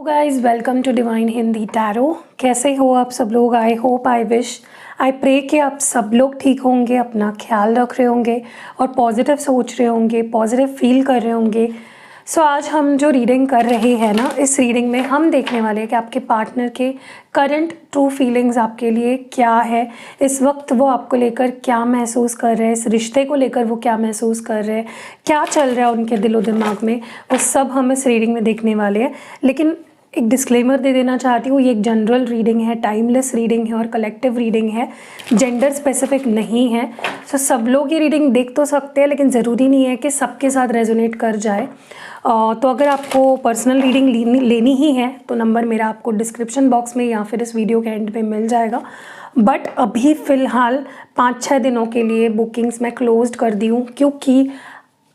Guys, welcome to divine Hindi tarot. कैसे हो आप सब लोग? I hope, I wish, I pray कि आप सब लोग ठीक होंगे, अपना ख्याल रख रहे होंगे और पॉजिटिव सोच रहे होंगे, पॉजिटिव फील कर रहे होंगे। सो आज हम जो रीडिंग कर रहे हैं ना, इस रीडिंग में हम देखने वाले हैं कि आपके पार्टनर के करंट ट्रू फीलिंग्स आपके लिए क्या है, इस वक्त वो आपको लेकर क्या महसूस कर रहे हैं, इस रिश्ते को लेकर वो क्या महसूस कर रहे हैं, क्या चल रहा है उनके दिलो दिमाग में, वो सब हम इस रीडिंग में देखने वाले हैं। लेकिन एक डिस्क्लेमर दे देना चाहती हूँ, ये एक जनरल रीडिंग है, टाइमलेस रीडिंग है और कलेक्टिव रीडिंग है, जेंडर स्पेसिफिक नहीं है। सो सब लोग ये रीडिंग देख तो सकते हैं, लेकिन ज़रूरी नहीं है कि सबके साथ रेजोनेट कर जाए। तो अगर आपको पर्सनल रीडिंग लेनी ही है तो नंबर मेरा आपको डिस्क्रिप्शन बॉक्स में या फिर इस वीडियो के एंड पे मिल जाएगा। बट अभी फ़िलहाल 5-6 दिनों के लिए बुकिंग्स मैं क्लोज्ड कर दी हूँ, क्योंकि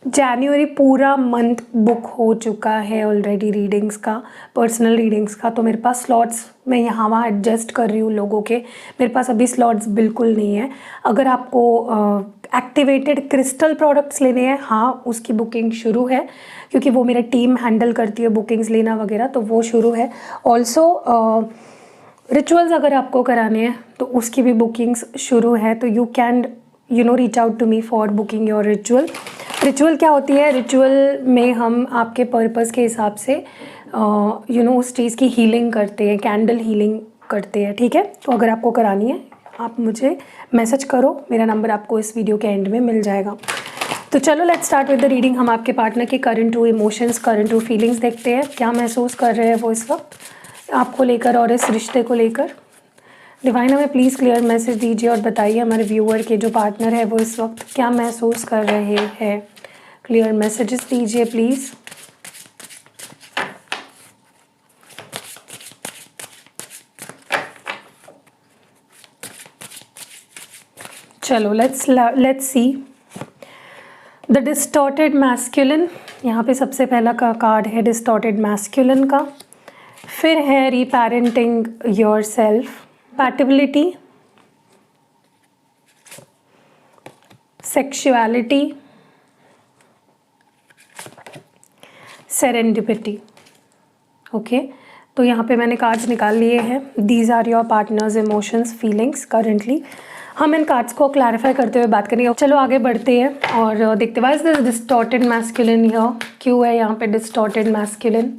जनवरी पूरा मंथ बुक हो चुका है ऑलरेडी रीडिंग्स का, पर्सनल रीडिंग्स का। तो मेरे पास स्लॉट्स मैं यहाँ वहाँ एडजस्ट कर रही हूँ लोगों के, मेरे पास अभी स्लॉट्स बिल्कुल नहीं है। अगर आपको एक्टिवेटेड क्रिस्टल प्रोडक्ट्स लेने हैं, हाँ उसकी बुकिंग शुरू है, क्योंकि वो मेरा टीम हैंडल करती है बुकिंग्स लेना वगैरह, तो वो शुरू है। ऑल्सो रिचुअल्स अगर आपको कराने हैं तो उसकी भी बुकिंग्स शुरू है। तो you can reach out to me for booking your ritual. Ritual क्या होती है? रिचुअल में हम आपके पर्पस के हिसाब से उस चीज़ की हीलिंग करते हैं, कैंडल हीलिंग करते हैं, ठीक है। तो अगर आपको करानी है आप मुझे मैसेज करो, मेरा नंबर आपको इस वीडियो के एंड में मिल जाएगा। तो चलो let's start with the reading. हम आपके पार्टनर के current true emotions, current true feelings देखते हैं, क्या महसूस कर रहे हैं वो इस वक्त आपको लेकर और इस रिश्ते को लेकर। डिवाइन हमें प्लीज़ क्लियर मैसेज दीजिए और बताइए हमारे व्यूअर के जो पार्टनर है वो इस वक्त क्या महसूस कर रहे हैं। क्लियर मैसेजेस दीजिए प्लीज़। चलो let's see the distorted masculine. यहाँ पे सबसे पहला का कार्ड है डिस्टॉर्टेड मैस्कुलिन का, फिर है reparenting yourself, compatibility, sexuality, serendipity. Okay, तो यहाँ पे मैंने कार्ड्स निकाल लिए हैं। These are your partner's emotions, feelings currently. हम इन कार्ड्स को क्लैरिफाई करते हुए बात करेंगे। चलो आगे बढ़ते हैं और देखते हैं why is distorted masculine here, क्यों है यहाँ पे डिस्टॉर्टेड मैस्कुलिन।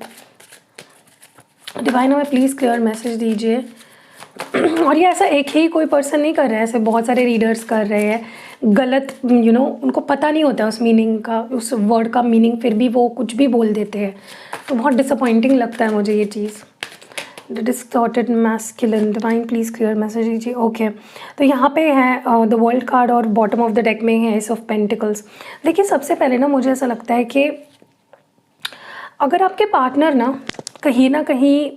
डिवाइन हमें प्लीज़ क्लियर मैसेज दीजिए। और ये ऐसा एक ही कोई पर्सन नहीं कर रहा है, ऐसे बहुत सारे रीडर्स कर रहे हैं। गलत उनको पता नहीं होता उस मीनिंग का, उस वर्ड का मीनिंग, फिर भी वो कुछ भी बोल देते हैं। तो बहुत डिसअपॉइंटिंग लगता है मुझे ये चीज़। Distorted masculine, divine please clear message दीजिए। ओके, तो यहाँ पे है द वर्ल्ड कार्ड और बॉटम ऑफ द डेक में है एस ऑफ पेंटिकल्स। देखिए सबसे पहले ना मुझे ऐसा लगता है कि अगर आपके पार्टनर ना कहीं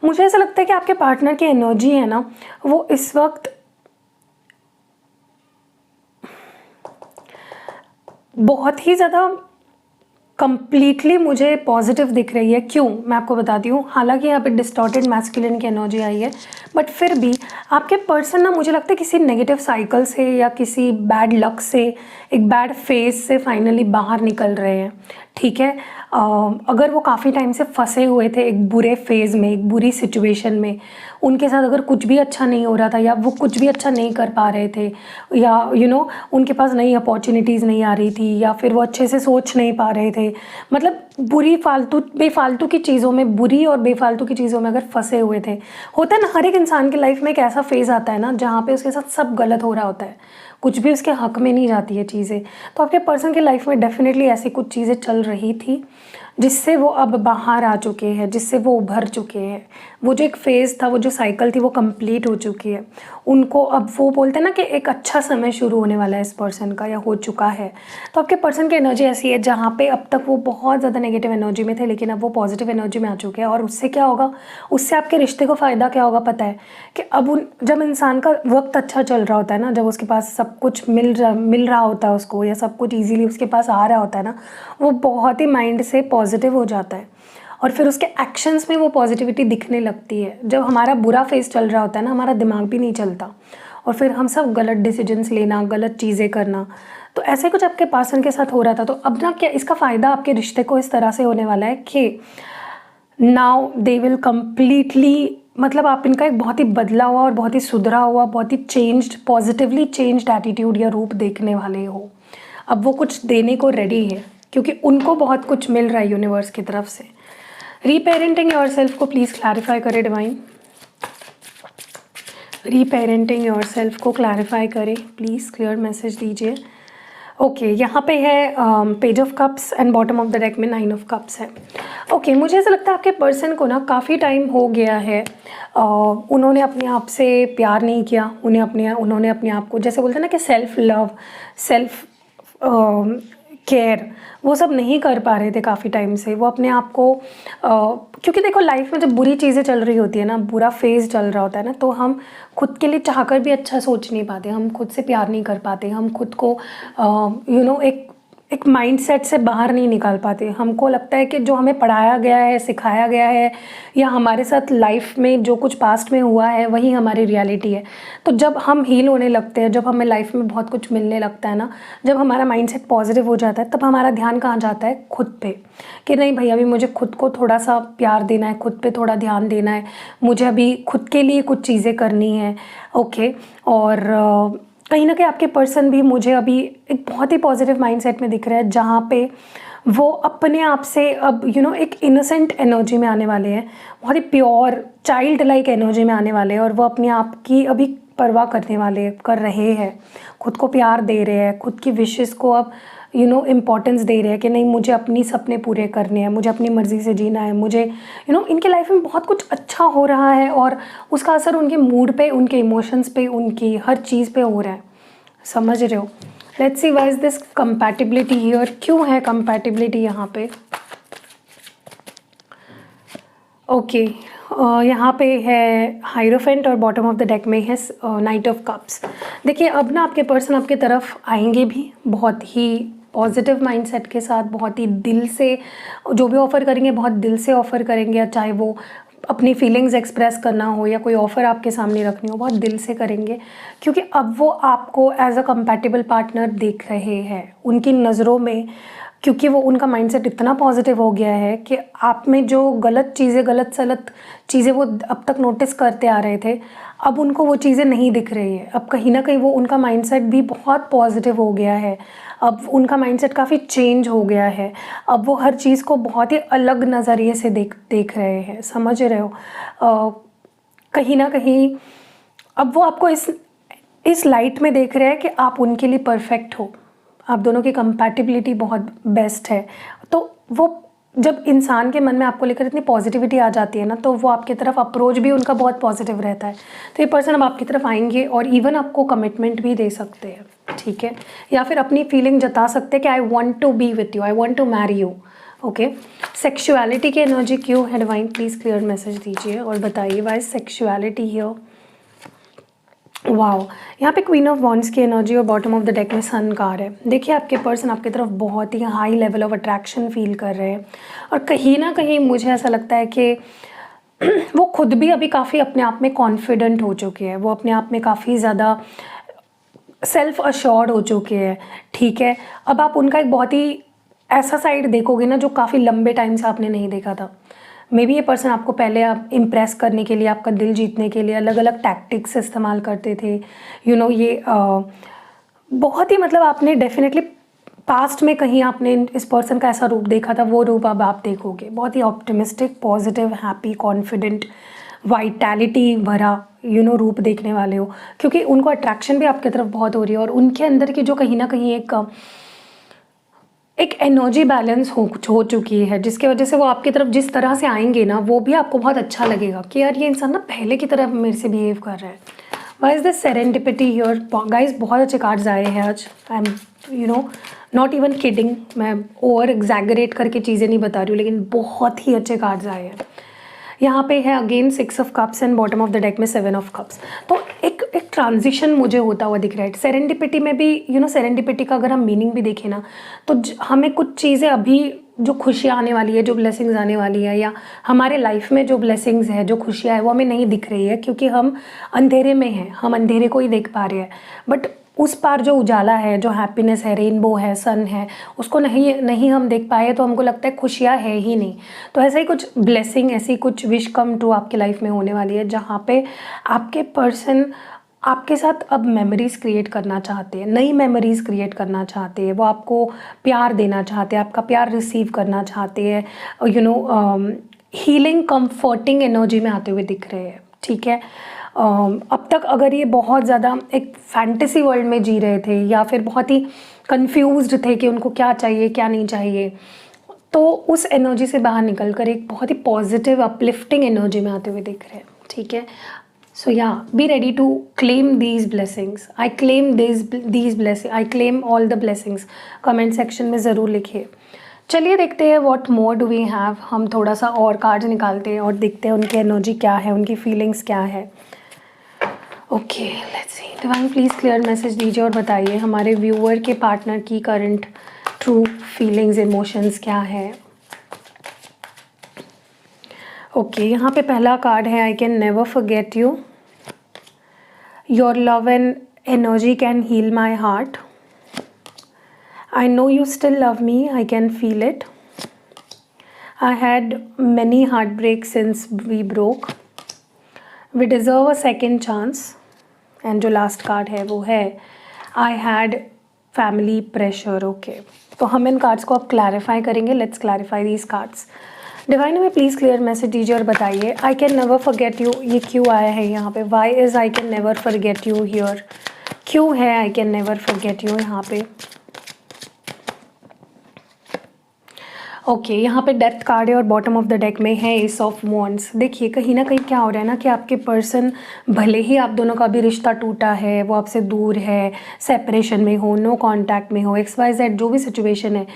मुझे ऐसा लगता है कि आपके पार्टनर की एनर्जी है ना, वो इस वक्त बहुत ही ज़्यादा कंप्लीटली मुझे पॉजिटिव दिख रही है। क्यों, मैं आपको बताती हूँ। हालांकि यहाँ पे डिस्टॉर्टेड मैस्कुलिन की एनर्जी आई है, बट फिर भी आपके पर्सन ना मुझे लगता है किसी नेगेटिव साइकिल से या किसी बैड लक से, एक बैड फेज से फाइनली बाहर निकल रहे हैं, ठीक है। अगर वो काफ़ी टाइम से फंसे हुए थे एक बुरे फेज़ में, एक बुरी सिचुएशन में, उनके साथ अगर कुछ भी अच्छा नहीं हो रहा था या वो कुछ भी अच्छा नहीं कर पा रहे थे, या उनके पास नई अपॉर्चुनिटीज़ नहीं आ रही थी, या फिर वो अच्छे से सोच नहीं पा रहे थे, मतलब बुरी बेफालतू की चीज़ों में, बुरी और बेफालतू की चीज़ों में अगर फंसे हुए थे। होता है ना, हर एक इंसान की लाइफ में एक ऐसा फेज़ आता है ना जहाँ पे उसके साथ सब गलत हो रहा होता है, कुछ भी उसके हक में नहीं जाती है चीज़ें। तो आपके पर्सन की लाइफ में डेफिनेटली ऐसी कुछ चीज़ें चल रही थी जिससे वो अब बाहर आ चुके हैं, जिससे वो उभर चुके हैं। वो जो एक फेज़ था, वो जो साइकिल थी, वो कंप्लीट हो चुकी है। उनको अब वो बोलते हैं ना कि एक अच्छा समय शुरू होने वाला है इस पर्सन का, या हो चुका है। तो आपके पर्सन की एनर्जी ऐसी है जहाँ पे अब तक वो बहुत ज़्यादा नेगेटिव एनर्जी में थे, लेकिन अब वो पॉजिटिव एनर्जी में आ चुके हैं। और उससे क्या होगा, उससे आपके रिश्ते को फ़ायदा क्या होगा पता है? कि अब जब इंसान का वक्त अच्छा चल रहा होता है ना, जब उसके पास सब कुछ मिल रहा होता है उसको, या सब कुछ ईजीली उसके पास आ रहा होता है ना, वो बहुत ही माइंड से पॉजिटिव हो जाता है और फिर उसके एक्शंस में वो पॉजिटिविटी दिखने लगती है। जब हमारा बुरा फेज चल रहा होता है ना, हमारा दिमाग भी नहीं चलता और फिर हम सब गलत डिसीजंस लेना, गलत चीज़ें करना। तो ऐसे कुछ आपके पर्सन के साथ हो रहा था। तो अब ना क्या इसका फ़ायदा आपके रिश्ते को इस तरह से होने वाला है कि नाउ दे विल कम्प्लीटली, मतलब आप इनका एक बहुत ही बदला हुआ और बहुत ही सुधरा हुआ, बहुत ही चेंज्ड, पॉजिटिवली चेंज्ड एटीट्यूड या रूप देखने वाले हो। अब वो कुछ देने को रेडी है क्योंकि उनको बहुत कुछ मिल रहा है यूनिवर्स की तरफ से। रीपेरेंटिंग योरसेल्फ को प्लीज़ क्लैरिफाई करे डिवाइन। रीपेरेंटिंग योरसेल्फ को क्लैरिफाई करें प्लीज़, क्लियर मैसेज दीजिए। ओके यहाँ पे है page of cups and bottom of the deck में 9 ऑफ कप्स है। ओके मुझे ऐसा लगता है आपके पर्सन को ना काफ़ी टाइम हो गया है उन्होंने अपने आप से प्यार नहीं किया, उन्होंने अपने आप को, जैसे बोलते हैं ना कि सेल्फ लव, सेल्फ केयर, वो सब नहीं कर पा रहे थे काफ़ी टाइम से। वो अपने आप को क्योंकि देखो लाइफ में जब बुरी चीज़ें चल रही होती है ना, बुरा फेज़ चल रहा होता है ना, तो हम खुद के लिए चाहकर भी अच्छा सोच नहीं पाते, हम खुद से प्यार नहीं कर पाते, हम खुद को एक माइंडसेट से बाहर नहीं निकाल पाते। हमको लगता है कि जो हमें पढ़ाया गया है, सिखाया गया है, या हमारे साथ लाइफ में जो कुछ पास्ट में हुआ है वही हमारी रियलिटी है। तो जब हम हील होने लगते हैं, जब हमें लाइफ में बहुत कुछ मिलने लगता है ना, जब हमारा माइंडसेट पॉजिटिव हो जाता है, तब हमारा ध्यान कहाँ जाता है? खुद पे, कि नहीं भाई अभी मुझे खुद को थोड़ा सा प्यार देना है, खुद पे थोड़ा ध्यान देना है, मुझे अभी खुद के लिए कुछ चीज़ें करनी है। ओके, और कहीं ना कहीं आपके पर्सन भी मुझे अभी एक बहुत ही पॉजिटिव माइंडसेट में दिख रहा है, जहाँ पे वो अपने आप से अब एक इनोसेंट एनर्जी में आने वाले हैं, बहुत ही प्योर चाइल्ड लाइक एनर्जी में आने वाले हैं, और वो अपने आप की अभी परवाह कर रहे हैं, खुद को प्यार दे रहे हैं, खुद की विशेस को अब इम्पोर्टेंस दे रहे हैं कि नहीं मुझे अपनी सपने पूरे करने हैं, मुझे अपनी मर्ज़ी से जीना है, मुझे इनके लाइफ में बहुत कुछ अच्छा हो रहा है और उसका असर उनके मूड पे, उनके इमोशंस पे, उनकी हर चीज़ पे हो रहा है। समझ रहे हो? Let's see why is this compatibility here, क्यों है कंपैटिबिलिटी यहाँ पे? ओके यहाँ पे है हाइरोफेंट और बॉटम ऑफ द डेक में है नाइट ऑफ कप्स। देखिए अब ना आपके पर्सन आपके तरफ आएंगे भी बहुत ही पॉजिटिव माइंडसेट के साथ, बहुत ही दिल से जो भी ऑफ़र करेंगे बहुत दिल से ऑफ़र करेंगे, चाहे वो अपनी फीलिंग्स एक्सप्रेस करना हो या कोई ऑफ़र आपके सामने रखनी हो, बहुत दिल से करेंगे, क्योंकि अब वो आपको एज अ कंपैटिबल पार्टनर देख रहे हैं उनकी नज़रों में, क्योंकि वो उनका माइंडसेट इतना पॉजिटिव हो गया है कि आप में जो गलत सलत चीज़ें वो अब तक नोटिस करते आ रहे थे, अब उनको वो चीज़ें नहीं दिख रही है। अब कहीं ना कहीं वो उनका माइंडसेट भी बहुत पॉजिटिव हो गया है, अब उनका माइंडसेट काफ़ी चेंज हो गया है, अब वो हर चीज़ को बहुत ही अलग नज़रिए से देख रहे हैं। समझ रहे हो? कहीं ना कहीं अब वो आपको इस लाइट में देख रहे हैं कि आप उनके लिए परफेक्ट हो, आप दोनों की कंपैटिबिलिटी बहुत बेस्ट है। तो वो जब इंसान के मन में आपको लेकर इतनी पॉजिटिविटी आ जाती है ना, तो वो आपकी तरफ अप्रोच भी उनका बहुत पॉजिटिव रहता है। तो ये पर्सन अब आपकी तरफ आएंगे और इवन आपको कमिटमेंट भी दे सकते हैं, ठीक है, या फिर अपनी फीलिंग जता सकते हैं कि I want to be with you, I want to marry you. Okay, sexuality की एनर्जी क्यों है डिवाइन? प्लीज़ क्लियर मैसेज दीजिए और बताइए वाई सेक्सुअलिटी हियर। वाओ, यहाँ पे क्वीन ऑफ वॉन्ड्स की एनर्जी और बॉटम ऑफ द डेक में सन कार है। देखिए आपके पर्सन आपकी तरफ बहुत ही high level of attraction feel कर रहे हैं, और कहीं ना कहीं मुझे ऐसा लगता है कि वो खुद भी अभी काफ़ी अपने आप में कॉन्फिडेंट हो चुके हैं, वो अपने आप में काफ़ी ज़्यादा सेल्फ अश्योर्ड हो चुके हैं, ठीक है। अब आप उनका एक बहुत ही ऐसा साइड देखोगे ना जो काफ़ी लंबे टाइम से आपने नहीं देखा था। मे बी ये पर्सन आपको पहले आप इम्प्रेस करने के लिए, आपका दिल जीतने के लिए अलग अलग टैक्टिक्स इस्तेमाल करते थे, ये बहुत ही, मतलब आपने डेफिनेटली पास्ट में कहीं आपने इस पर्सन का ऐसा रूप देखा था, वो रूप अब आप देखोगे, बहुत ही optimistic, positive, happy, confident, vitality भरा रूप देखने वाले हो, क्योंकि उनको अट्रैक्शन भी आपकी तरफ बहुत हो रही है, और उनके अंदर की जो कहीं ना कहीं एक एनर्जी बैलेंस हो चुकी है, जिसके वजह से वो आपकी तरफ जिस तरह से आएंगे ना, वो भी आपको बहुत अच्छा लगेगा कि यार ये इंसान ना पहले की तरह मेरे से बिहेव कर रहा है। Why is this serendipity here guys? बहुत अच्छे कार्ड्स आए हैं आज। I am not even kidding, मैं ओवर एग्जैगरेट करके चीज़ें नहीं बता रही हूँ, लेकिन बहुत ही अच्छे कार्ड्स आए हैं। यहाँ पे है again 6 of cups and bottom of the deck में 7 ऑफ कप्स। तो एक ट्रांजिशन मुझे होता हुआ दिख रहा है। सेरेंडिपिटी में भी सेरेंडिपिटी का अगर हम मीनिंग भी देखें ना, तो हमें कुछ चीज़ें अभी जो खुशियाँ आने वाली है, जो ब्लेसिंग्स आने वाली है, या हमारे लाइफ में जो ब्लेसिंग्स है, जो खुशियाँ है, वो हमें नहीं दिख रही है, क्योंकि हम अंधेरे में हैं, हम अंधेरे को ही देख पा रहे हैं। बट उस पार जो उजाला है, जो हैप्पीनेस है, रेनबो है, सन है, उसको नहीं नहीं हम देख पाए तो हमको लगता है खुशियाँ है ही नहीं। तो ऐसा ही कुछ ब्लेसिंग, ऐसी कुछ विश कम ट्रू आपकी लाइफ में होने वाली है, जहाँ पे आपके पर्सन आपके साथ अब मेमोरीज़ क्रिएट करना चाहते हैं, नई मेमोरीज़ क्रिएट करना चाहते हैं। वो आपको प्यार देना चाहते हैं, आपका प्यार रिसीव करना चाहते हैं, हीलिंग कंफर्टिंग एनर्जी में आते हुए दिख रहे हैं। ठीक है, अब तक अगर ये बहुत ज़्यादा एक फैंटेसी वर्ल्ड में जी रहे थे या फिर बहुत ही कंफ्यूज्ड थे कि उनको क्या चाहिए क्या नहीं चाहिए, तो उस एनर्जी से बाहर निकल कर एक बहुत ही पॉजिटिव अपलिफ्टिंग एनर्जी में आते हुए दिख रहे हैं। ठीक है, so yeah be ready to claim these blessings. I claim these blessing, I claim all the blessings. Comment section में ज़रूर लिखिए। चलिए देखते हैं what more do we have. हम थोड़ा सा और कार्ड्स निकालते हैं और देखते हैं उनकी एनर्जी क्या है, उनकी फीलिंग्स क्या है। Okay, let's see. Divine please clear message दीजिए और बताइए हमारे व्यूअर के पार्टनर की करंट ट्रू फीलिंग्स, इमोशंस क्या है। ओके, यहाँ पे पहला कार्ड है, I can never forget you, your love and energy can heal my heart, I know you still love me, I can feel it. I had many heartbreaks since we broke. We deserve a second chance. And जो last card है वो है I had family pressure. Okay. तो हम इन cards को अब clarify करेंगे। Let's clarify these cards. Divine में प्लीज़ क्लियर मैसेज दीजिए और बताइए I can never forget you, ये क्यों आया है यहाँ पे? Why is I can never forget you here? क्यों है I can never forget you यहाँ पे? ओके, यहाँ पे डेथ कार्ड है और बॉटम ऑफ द डेक में है एस ऑफ वॉन्ड्स। देखिए कहीं ना कहीं क्या हो रहा है ना कि आपके पर्सन, भले ही आप दोनों का भी रिश्ता टूटा है, वो आपसे दूर है, सेपरेशन में हो, नो कांटेक्ट में हो, XYZ जो भी सिचुएशन है,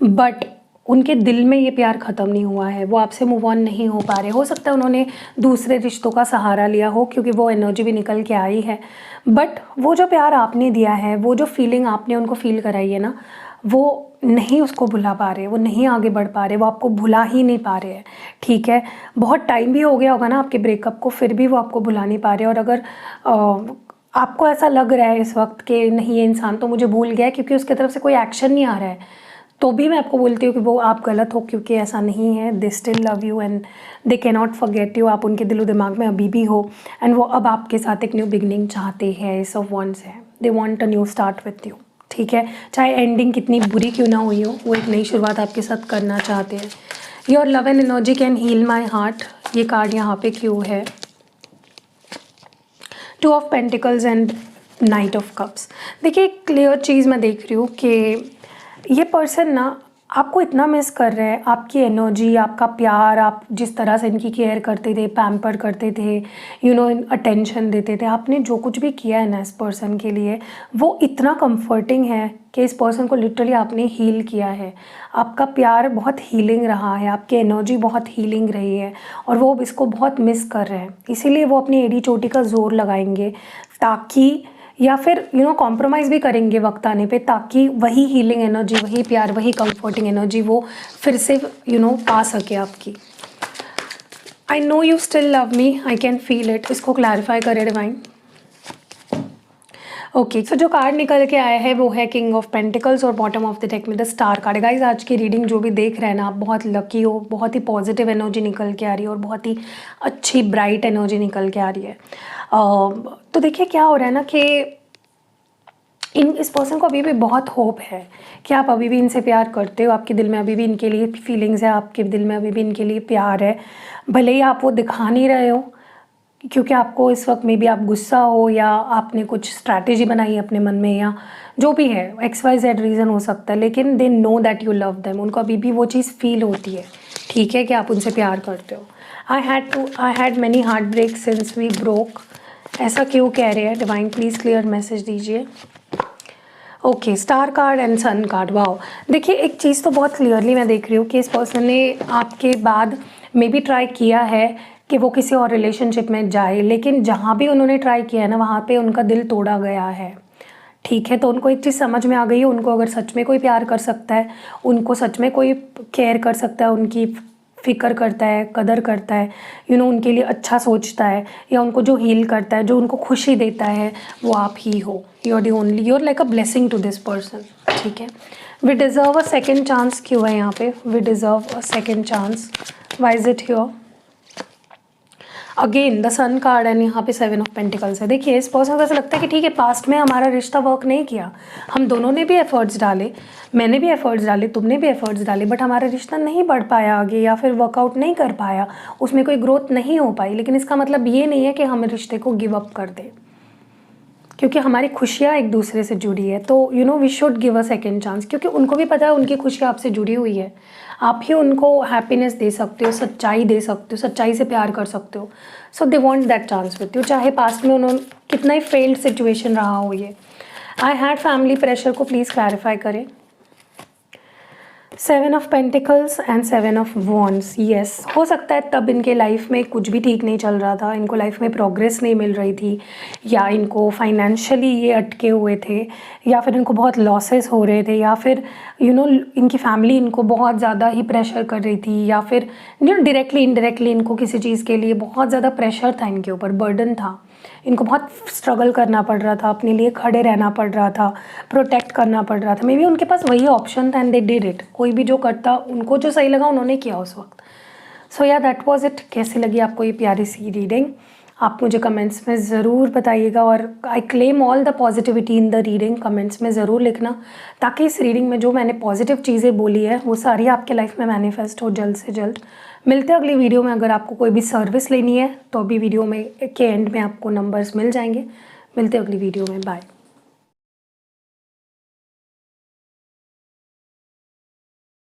बट उनके दिल में ये प्यार ख़त्म नहीं हुआ है। वो आपसे मूव ऑन नहीं हो पा रहे। हो सकता है उन्होंने दूसरे रिश्तों का सहारा लिया हो, क्योंकि वो एनर्जी भी निकल के आई है, बट वो जो प्यार आपने दिया है, वो जो फीलिंग आपने उनको फील कराई है ना, वो नहीं उसको भुला पा रहे, वो नहीं आगे बढ़ पा रहे, वो आपको भुला ही नहीं पा रहे हैं। ठीक है, बहुत टाइम भी हो गया होगा ना आपके ब्रेकअप को, फिर भी वो आपको भुला नहीं पा रहे। और अगर आपको ऐसा लग रहा है इस वक्त कि नहीं ये इंसान तो मुझे भूल गया है क्योंकि उसकी तरफ से कोई एक्शन नहीं आ रहा है, तो भी मैं आपको बोलती हूँ कि वो आप गलत हो, क्योंकि ऐसा नहीं है। They still love you and they can not forget you. आप उनके दिलो दिमाग में अभी भी हो एंड वो अब आपके साथ एक न्यू बिगनिंग चाहते हैं। एस ऑफ वॉन्ड्स है, they want a new start with you. ठीक है, चाहे एंडिंग कितनी बुरी क्यों ना हुई हो, वो एक नई शुरुआत आपके साथ करना चाहते हैं। Your love and energy can heal my heart, ये कार्ड यहाँ पे क्यों है? Two of pentacles and knight of cups. देखिए एक क्लियर चीज़ मैं देख रही हूँ कि ये पर्सन ना आपको इतना मिस कर रहे हैं, आपकी एनर्जी, आपका प्यार, आप जिस तरह से इनकी केयर करते थे, पैम्पर करते थे, अटेंशन देते थे, आपने जो कुछ भी किया है ना इस पर्सन के लिए, वो इतना कंफर्टिंग है कि इस पर्सन को लिटरली आपने हील किया है। आपका प्यार बहुत हीलिंग रहा है, आपकी एनर्जी बहुत हीलिंग रही है और वो अब इसको बहुत मिस कर रहे हैं। इसीलिए वो अपनी एड़ी चोटी का जोर लगाएंगे, ताकि या फिर कॉम्प्रोमाइज़ भी करेंगे वक्त आने पे, ताकि वही हीलिंग एनर्जी, वही प्यार, वही कंफर्टिंग एनर्जी वो फिर से पा सके आपकी। I know you still love me, I can feel it. इसको क्लैरिफाई करे डिवाइन। ओके, तो जो कार्ड निकल के आया है वो है किंग ऑफ पेंटिकल्स और बॉटम ऑफ द डेक में द स्टार कार्ड। गाइज आज की रीडिंग जो भी देख रहे हैं ना, आप बहुत लकी हो, बहुत ही पॉजिटिव एनर्जी निकल के आ रही है और बहुत ही अच्छी ब्राइट एनर्जी निकल के आ रही है। तो देखिए क्या हो रहा है ना कि इस पर्सन को अभी भी बहुत होप है कि आप अभी भी इनसे प्यार करते हो, आपके दिल में अभी भी इनके लिए फीलिंग्स है, आपके दिल में अभी भी इनके लिए प्यार है। भले ही आप वो दिखा नहीं रहे हो, क्योंकि आपको इस वक्त में भी आप गुस्सा हो या आपने कुछ स्ट्रैटेजी बनाई है अपने मन में, या जो भी है XYZ रीज़न हो सकता है, लेकिन they know that you love them. उनको अभी भी वो चीज़ फील होती है, ठीक है, कि आप उनसे प्यार करते हो। I had many heart break since we broke. ऐसा क्यों कह रहे हैं डिवाइन? प्लीज़ क्लियर मैसेज दीजिए। Okay, star card and sun card. Wow, देखिए एक चीज़ तो बहुत क्लियरली मैं देख रही हूँ कि इस पर्सन ने आपके बाद मे बी ट्राई किया है कि वो किसी और रिलेशनशिप में जाए, लेकिन जहाँ भी उन्होंने ट्राई किया है ना, वहाँ पे उनका दिल तोड़ा गया है। ठीक है, तो उनको एक चीज़ समझ में आ गई है, उनको अगर सच में कोई प्यार कर सकता है, उनको सच में कोई केयर कर सकता है, उनकी फ़िक्र करता है, कदर करता है, उनके लिए अच्छा सोचता है, या उनको जो हील करता है, जो उनको खुशी देता है, वो आप ही हो। You are the only, you are like a blessing to this person, ठीक है। We deserve a second chance क्यों है यहाँ पे? We deserve a second chance, why is it here? Again the sun card and यहाँ पे 7 of pentacles है। देखिए इस पर्सन को ऐसा लगता है कि ठीक है, पास्ट में हमारा रिश्ता वर्क नहीं किया, हम दोनों ने भी एफर्ट्स डाले, मैंने भी एफर्ट्स डाले, तुमने भी एफर्ट्स डाले, बट हमारा रिश्ता नहीं बढ़ पाया आगे, या फिर वर्कआउट नहीं कर पाया, उसमें कोई ग्रोथ नहीं हो पाई। लेकिन इसका मतलब ये नहीं है कि हम रिश्ते को गिव अप कर दें, क्योंकि हमारी खुशियाँ एक दूसरे से जुड़ी है। तो we should give a second chance, क्योंकि उनको भी पता है उनकी खुशियाँ आपसे जुड़ी हुई है। आप ही उनको हैप्पीनेस दे सकते हो, सच्चाई दे सकते हो, सच्चाई से प्यार कर सकते हो। So they want that chance with you, चाहे पास्ट में उन्होंने कितना ही फेल्ड सिचुएशन रहा हो ये। आई हैड फैमिली प्रेशर को प्लीज़ क्लैरिफाई करें। 7 of pentacles and 7 of wands, yes, हो सकता है तब इनके लाइफ में कुछ भी ठीक नहीं चल रहा था, इनको लाइफ में प्रोग्रेस नहीं मिल रही थी, या इनको फाइनेंशियली ये अटके हुए थे, या फिर इनको बहुत लॉसेस हो रहे थे, या फिर इनकी फैमिली इनको बहुत ज़्यादा ही प्रेशर कर रही थी, या फिर डायरेक्टली इनडायरेक्टली इनको किसी चीज़ के लिए बहुत ज़्यादा प्रेशर था, इनके ऊपर बर्डन था, इनको बहुत स्ट्रगल करना पड़ रहा था, अपने लिए खड़े रहना पड़ रहा था, प्रोटेक्ट करना पड़ रहा था। मे बी उनके पास वही ऑप्शन था एंड दे डिड इट। कोई भी जो करता, उनको जो सही लगा उन्होंने किया उस वक्त। सो या दैट वाज इट। कैसी लगी आपको ये प्यारी सी रीडिंग? आप मुझे कमेंट्स में ज़रूर बताइएगा, और आई claim all the positivity in the reading. Comments में ज़रूर लिखना, ताकि इस रीडिंग में जो मैंने पॉजिटिव चीज़ें बोली है वो सारी आपके लाइफ में मैनिफेस्ट हो जल्द से जल्द। मिलते हैं अगली वीडियो में। अगर आपको कोई भी सर्विस लेनी है तो अभी वीडियो में के एंड में आपको नंबर्स मिल जाएंगे। मिलते हैं अगली वीडियो में, बाय।